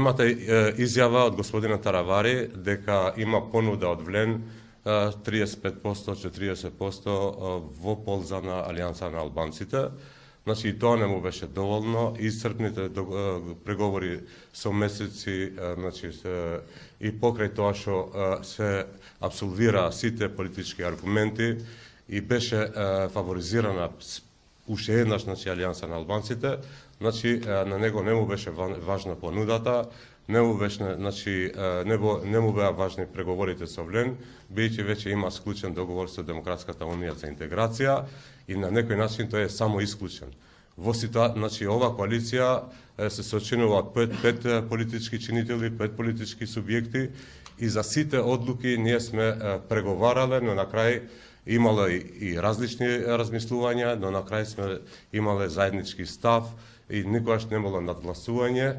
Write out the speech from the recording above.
имате изјава од господина Таравари дека има понуда од Влен 35%-40% во полза на Алијанса на албанците. Значи, и тоа не му беше доволно. Исцрпните преговори со месеци, значи, и покрај тоа што се абсолвира сите политички аргументи и беше фаворизирана уште еднаш, значи, Алијанса на албанците, значи, на него не му беше важна понудата, не му беше, значи, не му беа важни преговорите со Влен, бидејќи веќе има склучен договор со Демократската унија за интеграција и на некој начин тој е само исклучен. Во значи, ова коалиција се сочинува од пет политички чинители, 5 политички субјекти и за сите одлуки ние сме преговарале, но на крај имале и различни размислувања, но на крај сме имале заеднички став и никогаш немало надгласување.